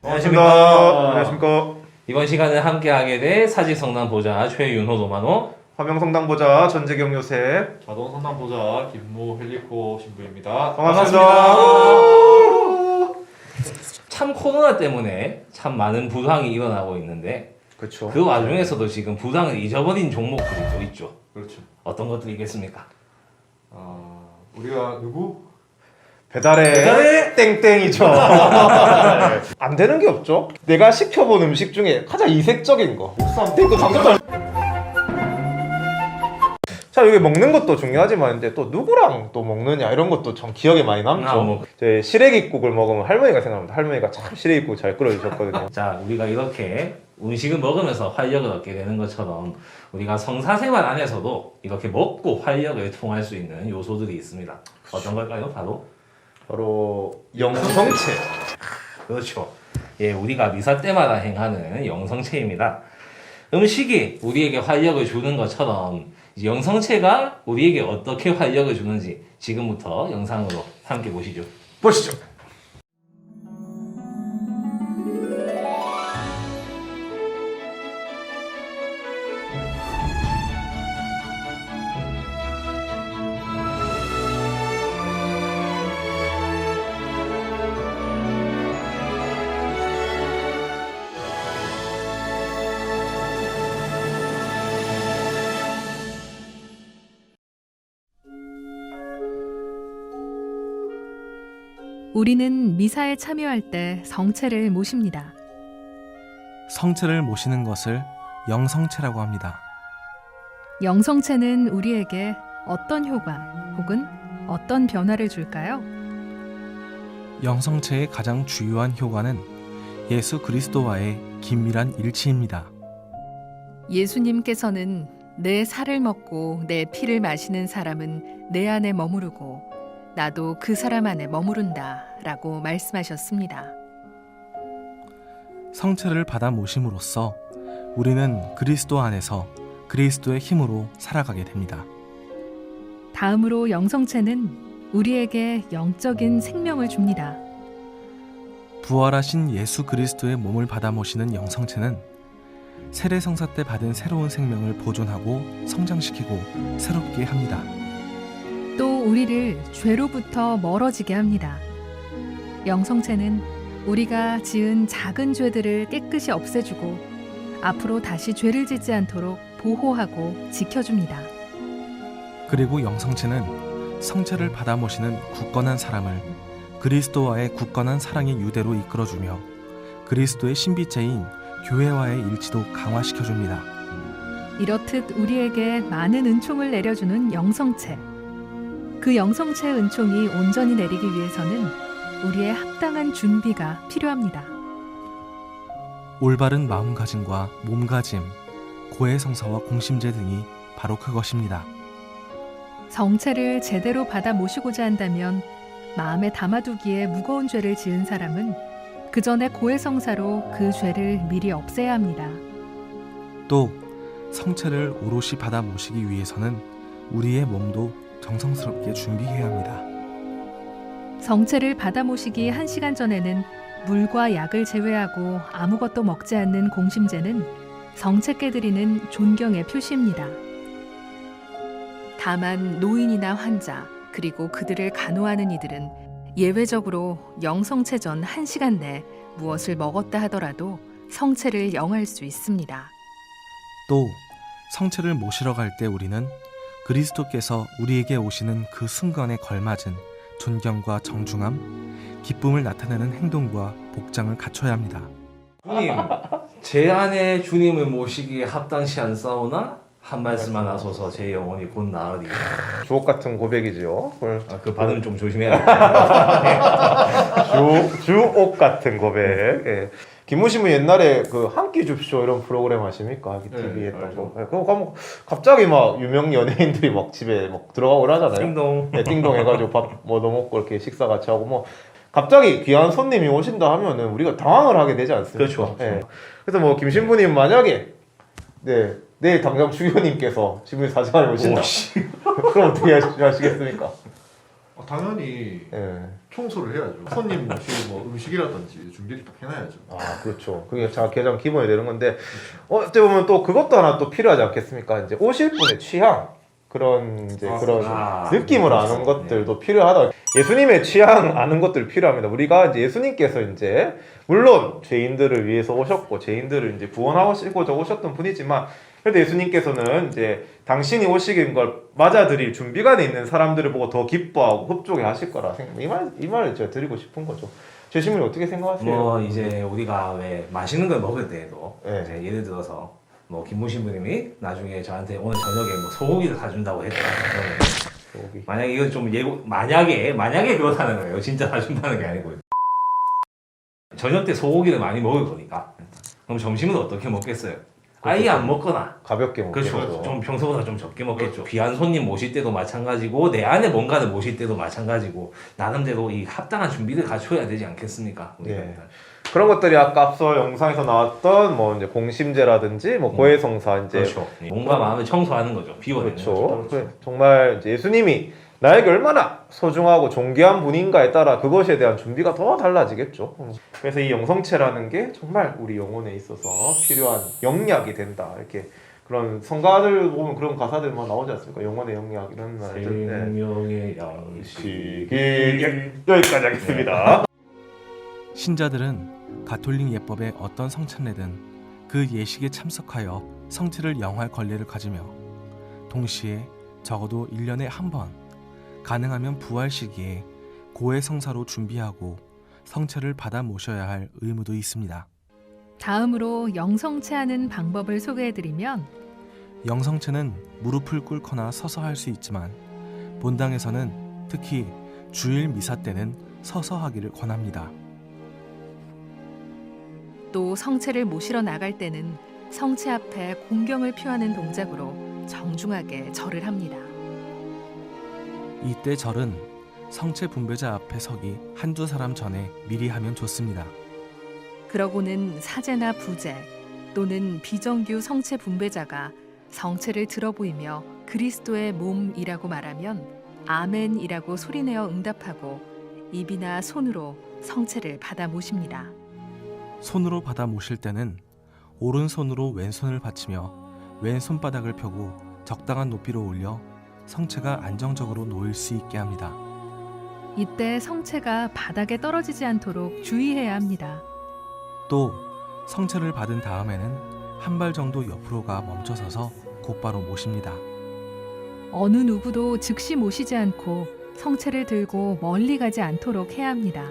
안녕하십니까. 안녕하십니까. 이번 시간에 함께하게 될 사직성당보좌 최윤호 노만호, 화명성당보좌 전재경 요셉. 자동선당보좌 김모 헬리코 신부입니다. 반갑습니다. 참 코로나 때문에 참 많은 부상이 일어나고 있는데 그렇죠. 그 와중에서도 지금 부상을 잊어버린 종목들이 또 있죠. 그렇죠. 어떤 것들이겠습니까? 우리가 누구? 배달의 땡땡이죠. 안 되는 게 없죠. 내가 시켜본 음식 중에 가장 이색적인 거. 이거 방금 자, 여기 먹는 것도 중요하지만 이제 또 누구랑 또 먹느냐 이런 것도 참 기억에 많이 남죠. 제 시래기국을 먹으면 할머니가 생각납니다. 할머니가 참 시래기국 잘 끓여주셨거든요. 자, 우리가 이렇게 음식을 먹으면서 활력을 얻게 되는 것처럼 우리가 성사생활 안에서도 이렇게 먹고 활력을 통할 수 있는 요소들이 있습니다. 어떤 걸까요? 바로 영성체. 그렇죠. 예, 우리가 미사 때마다 행하는 영성체입니다. 음식이 우리에게 활력을 주는 것처럼 이제 영성체가 우리에게 어떻게 활력을 주는지 지금부터 영상으로 함께 보시죠. 보시죠. 우리는 미사에 참여할 때 성체를 모십니다. 성체를 모시는 것을 영성체라고 합니다. 영성체는 우리에게 어떤 효과 혹은 어떤 변화를 줄까요? 영성체의 가장 주요한 효과는 예수 그리스도와의 긴밀한 일치입니다. 예수님께서는 내 살을 먹고 내 피를 마시는 사람은 내 안에 머무르고 나도 그 사람 안에 머무른다 라고 말씀하셨습니다. 성체를 받아 모심으로써 우리는 그리스도 안에서 그리스도의 힘으로 살아가게 됩니다. 다음으로 영성체는 우리에게 영적인 생명을 줍니다. 부활하신 예수 그리스도의 몸을 받아 모시는 영성체는 세례성사 때 받은 새로운 생명을 보존하고 성장시키고 새롭게 합니다. 또 우리를 죄로부터 멀어지게 합니다. 영성체는 우리가 지은 작은 죄들을 깨끗이 없애주고 앞으로 다시 죄를 짓지 않도록 보호하고 지켜줍니다. 그리고 영성체는 성체를 받아 모시는 굳건한 사람을 그리스도와의 굳건한 사랑의 유대로 이끌어주며 그리스도의 신비체인 교회와의 일치도 강화시켜줍니다. 이렇듯 우리에게 많은 은총을 내려주는 영성체. 그 영성체의 은총이 온전히 내리기 위해서는 우리의 합당한 준비가 필요합니다. 올바른 마음가짐과 몸가짐, 고해성사와 공심제 등이 바로 그것입니다. 성체를 제대로 받아 모시고자 한다면 마음에 담아두기에 무거운 죄를 지은 사람은 그 전에 고해성사로 그 죄를 미리 없애야 합니다. 또 성체를 오롯이 받아 모시기 위해서는 우리의 몸도 정성스럽게 준비해야 합니다. 성체를 받아 모시기 1시간 전에는 물과 약을 제외하고 아무것도 먹지 않는 공심제는 성체께 드리는 존경의 표시입니다. 다만 노인이나 환자 그리고 그들을 간호하는 이들은 예외적으로 영성체 전 1시간 내 무엇을 먹었다 하더라도 성체를 영할 수 있습니다. 또 성체를 모시러 갈 때 우리는 그리스도께서 우리에게 오시는 그 순간에 걸맞은 존경과 정중함, 기쁨을 나타내는 행동과 복장을 갖춰야 합니다. 주님, 제 안에 주님을 모시기에 합당치 않사오나 한 말씀만 하소서 제 영혼이 곧 나으리. 주옥 같은 고백이죠. 그 발음 좀 조심해야겠다. 주옥 같은 고백. 예. 김무심은 옛날에 그 한 끼 줍쇼 이런 프로그램 아십니까? TV에 했던 거. 예, 그거 가면 갑자기 막 유명 연예인들이 막 집에 막 들어가고 그러잖아요. 띵동. 네, 띵동 해가지고 밥 뭐 넣어먹고 이렇게 식사 같이 하고 뭐 갑자기 귀한 손님이 오신다 하면은 우리가 당황을 하게 되지 않습니까? 그렇죠. 예. 그래서 뭐 김신부님 만약에 내일 당장 주교님께서 신부님 사장을 오신다. 그럼 어떻게 하시겠습니까? 당연히 예. 청소를 해야죠. 손님 모실 뭐 음식이라든지 준비를 딱 해놔야죠. 아 그렇죠. 그게 자 가장 기본이 되는 건데 어떻게 보면 또 그것도 하나 또 필요하지 않겠습니까? 이제 오실 분의 취향 그런 이제 그런 느낌을 아는 것들도 필요하다. 예수님의 취향 아는 것들 필요합니다. 우리가 이제 예수님께서 이제 물론 죄인들을 위해서 오셨고 죄인들을 이제 구원하시고자 오셨던 분이지만 그래도 예수님께서는 이제 당신이 오시긴 걸 맞아들일 준비가 돼 있는 사람들을 보고 더 기뻐하고 흡족해 하실 거라 생각. 이 말을 제가 드리고 싶은 거죠. 제시문이 어떻게 생각하세요? 뭐 이제 우리가 왜 맛있는 걸 먹을 때에도 네. 이제 예를 들어서 뭐 김모 신부님이 나중에 저한테 오늘 저녁에 뭐 소고기를 사준다고 했다. 그러면 여기. 만약에 이건 좀 예고 만약에 그렇다는 거예요. 진짜 사준다는 게 아니고 저녁 때 소고기를 많이 먹을 거니까 그럼 점심은 어떻게 먹겠어요? 아예 안 먹거나 가볍게 먹겠죠. 그렇죠. 좀 평소보다 좀 적게 먹겠죠. 귀한 손님 모실 때도 마찬가지고 내 안에 뭔가를 모실 때도 마찬가지고 나름대로 이 합당한 준비를 갖춰야 되지 않겠습니까? 우리가 네. 일단. 그런 것들이 아까 앞서 영상에서 나왔던 뭐 이제 공심제라든지 뭐 고해성사 이제 그렇죠. 몸과 마음을 청소하는 거죠. 비워내는 그렇죠. 거죠. 그래, 정말 이제 예수님이 나에게 얼마나 소중하고 존귀한 분인가에 따라 그것에 대한 준비가 더 달라지겠죠. 그래서 이 영성체라는 게 정말 우리 영혼에 있어서 필요한 영약이 된다. 이렇게 그런 성가들 보면 그런 가사들만 나오지 않습니까? 영혼의 영약 이런 말들. 생명의 양식. 여기까지 하겠습니다. 신자들은 가톨릭 예법의 어떤 성찬례든 그 예식에 참석하여 성체를 영할 권리를 가지며 동시에 적어도 1년에 한 번 가능하면 부활 시기에 고해 성사로 준비하고 성체를 받아 모셔야 할 의무도 있습니다. 다음으로 영성체하는 방법을 소개해드리면 영성체는 무릎을 꿇거나 서서 할 수 있지만 본당에서는 특히 주일 미사 때는 서서 하기를 권합니다. 또 성체를 모시러 나갈 때는 성체 앞에 공경을 표하는 동작으로 정중하게 절을 합니다. 이때 절은 성체 분배자 앞에 서기 한두 사람 전에 미리 하면 좋습니다. 그러고는 사제나 부제 또는 비정규 성체 분배자가 성체를 들어 보이며 그리스도의 몸이라고 말하면 아멘이라고 소리내어 응답하고 입이나 손으로 성체를 받아 모십니다. 손으로 받아 모실 때는 오른손으로 왼손을 받치며 왼손바닥을 펴고 적당한 높이로 올려 성체가 안정적으로 놓일 수 있게 합니다. 이때 성체가 바닥에 떨어지지 않도록 주의해야 합니다. 또 성체를 받은 다음에는 한 발 정도 옆으로가 멈춰서서 곧바로 모십니다. 어느 누구도 즉시 모시지 않고 성체를 들고 멀리 가지 않도록 해야 합니다.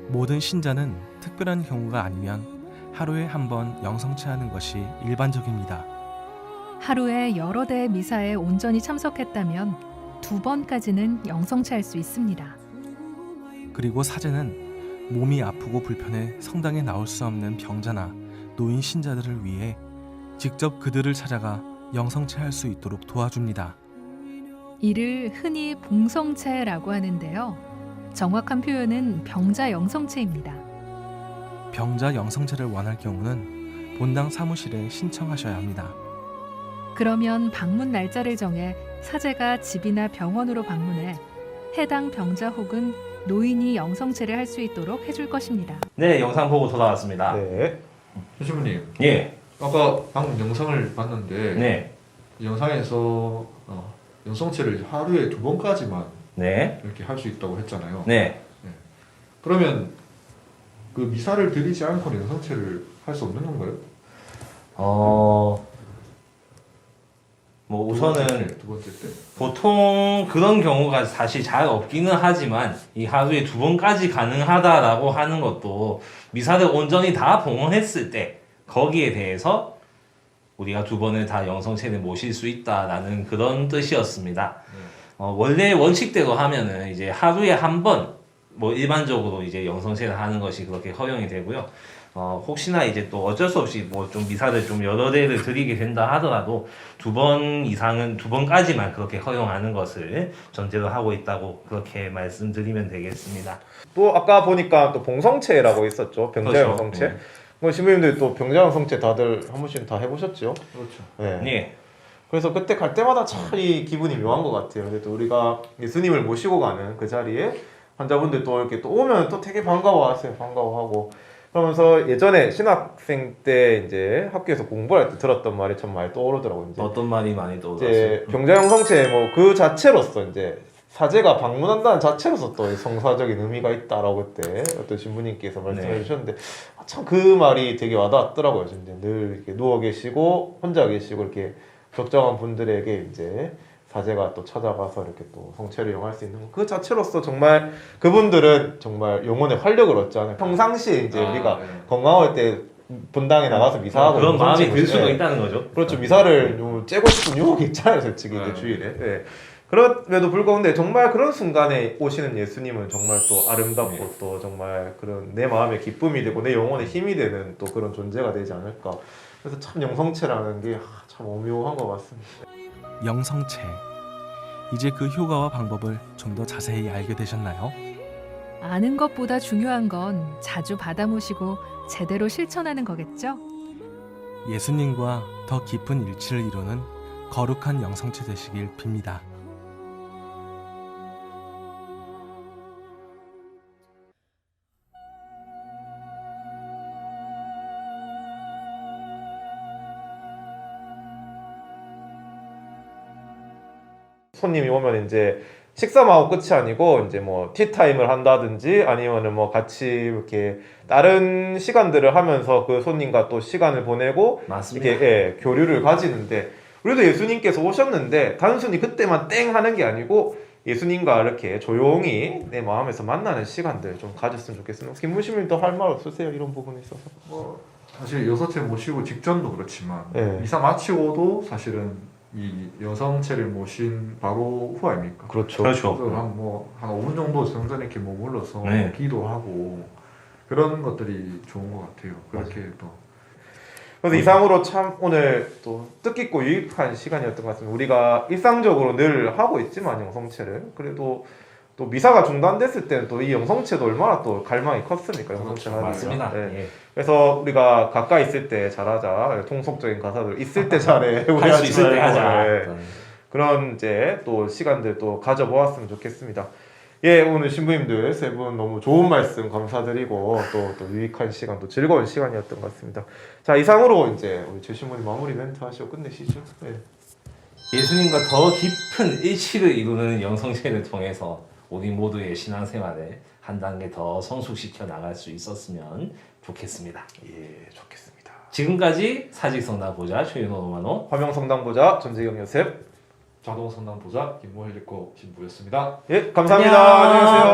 모든 신자는 특별한 경우가 아니면 하루에 한 번 영성체하는 것이 일반적입니다. 하루에 여러 대의 미사에 온전히 참석했다면 2번까지는 영성체할 수 있습니다. 그리고 사제는 몸이 아프고 불편해 성당에 나올 수 없는 병자나 노인 신자들을 위해 직접 그들을 찾아가 영성체할 수 있도록 도와줍니다. 이를 흔히 봉성체라고 하는데요. 정확한 표현은 병자 영성체입니다. 병자 영성체를 원할 경우는 본당 사무실에 신청하셔야 합니다. 그러면 방문 날짜를 정해 사제가 집이나 병원으로 방문해 해당 병자 혹은 노인이 영성체를 할 수 있도록 해줄 것입니다. 네, 영상 보고 돌아왔습니다. 네. 신부님, 예, 아까 방금 영상을 봤는데 네, 이 영상에서 영성체를 하루에 2번까지만 네, 이렇게 할 수 있다고 했잖아요. 네. 그러면 그 미사를 드리지 않고 영성체를 할 수 없는 건가요? 뭐 우선은 두 번째 때. 보통 그런 경우가 사실 잘 없기는 하지만 이 하루에 2번까지 가능하다라고 하는 것도 미사를 온전히 다 봉헌했을 때 거기에 대해서 우리가 2번을 다 영성체를 모실 수 있다라는 그런 뜻이었습니다. 원래 원칙대로 하면은 이제 하루에 한 번 뭐 일반적으로 이제 영성체를 하는 것이 그렇게 허용이 되고요. 혹시나 이제 또 어쩔 수 없이 뭐 좀 미사를 좀 여러 대를 드리게 된다 하더라도 2번 이상은 2번까지만 그렇게 허용하는 것을 전제로 하고 있다고 그렇게 말씀드리면 되겠습니다. 또 아까 보니까 또 봉성체라고 있었죠. 병자 그렇죠. 영성체. 네. 뭐 신부님들 또 병자 영성체 다들 한 번씩 다 해보셨죠? 그렇죠. 네. 예. 그래서 그때 갈 때마다 참 이 기분이 묘한 것 같아요. 그래도 우리가 예수님을 모시고 가는 그 자리에 환자분들 또 이렇게 또 오면 또 되게 반가워하세요. 반가워하고 그러면서 예전에 신학생 때 이제 학교에서 공부할 때 들었던 말이 참 많이 떠오르더라고요. 이제 어떤 말이 많이 떠올랐어요? 이제 병자형성체 뭐 그 자체로서 이제 사제가 방문한다는 자체로서 또 성사적인 의미가 있다라고 그때 어떤 신부님께서 말씀해 네. 주셨는데 참 그 말이 되게 와닿았더라고요. 이제 늘 이렇게 누워 계시고 혼자 계시고 이렇게 적정한 분들에게 이제 사제가 또 찾아가서 이렇게 또 성체를 영할 수 있는 그 자체로서 정말 그분들은 정말 영혼의 활력을 얻잖아요. 평상시에 이제 우리가 건강할 때 본당에 나가서 미사하고 그런 마음이 성체 들 수도 예. 있다는 거죠. 그렇죠. 미사를 좀 째고 싶은 유혹이 있잖아요, 솔직히 이제 주일에. 예. 그럼에도 불구하고 근데 정말 그런 순간에 오시는 예수님은 정말 또 아름답고 또 정말 그런 내 마음의 기쁨이 되고 내 영혼의 힘이 되는 또 그런 존재가 되지 않을까. 그래서 참 영성체라는 게 참 오묘한 것 같습니다. 영성체. 이제 그 효과와 방법을 좀 더 자세히 알게 되셨나요? 아는 것보다 중요한 건 자주 받아 모시고 제대로 실천하는 거겠죠? 예수님과 더 깊은 일치를 이루는 거룩한 영성체 되시길 빕니다. 손님이 오면 이제 식사만 하고 끝이 아니고 이제 뭐 티타임을 한다든지 아니면은 뭐 같이 이렇게 다른 시간들을 하면서 그 손님과 또 시간을 보내고 맞습니다. 이게 예, 교류를 가지는데 우리도 예수님께서 오셨는데 단순히 그때만 땡 하는 게 아니고 예수님과 이렇게 조용히 내 마음에서 만나는 시간들 좀 가졌으면 좋겠습니다. 김무심님 더 할 말 없으세요? 이런 부분에 있어서. 뭐 사실 여섯째 모시고 직전도 그렇지만 네. 미사 마치고도 사실은 이 여성체를 모신 바로 후 아닙니까? 그렇죠. 그래서 한 5분 정도 성전에 이렇게 머물러서 네. 기도하고 그런 것들이 좋은 것 같아요. 그렇게 또 그래서 이상으로 참 오늘 또 뜻깊고 유익한 시간이었던 것 같습니다. 우리가 일상적으로 늘 하고 있지만 영성체를 그래도 또 미사가 중단됐을 때는 또 이 영성체도 얼마나 또 갈망이 컸습니까? 영성체가 맞습니다. 네. 예. 그래서 우리가 가까이 있을 때 잘하자. 통속적인 가사들 있을 때 잘해. 우리 할 수 하지 있을 때 말고. 하자. 예. 그런 이제 또 시간들 또 가져보았으면 좋겠습니다. 예, 오늘 신부님들 세 분 너무 좋은 말씀 감사드리고 또 유익한 시간, 또 즐거운 시간이었던 것 같습니다. 자, 이상으로 이제 우리 최 신부님 마무리 멘트 하시고 끝내시죠. 예. 예수님과 더 깊은 일치를 이루는 영성체를 통해서 우리 모두의 신앙생활을 한 단계 더 성숙시켜 나갈 수 있었으면 좋겠습니다. 예, 좋겠습니다. 지금까지 사직성당보좌 최윤호 로마노 화명성당보좌 전재경 요셉. 자동선당 보좌 김모헬리코 신부였습니다. 예, 감사합니다. 안녕. 안녕히 계세요.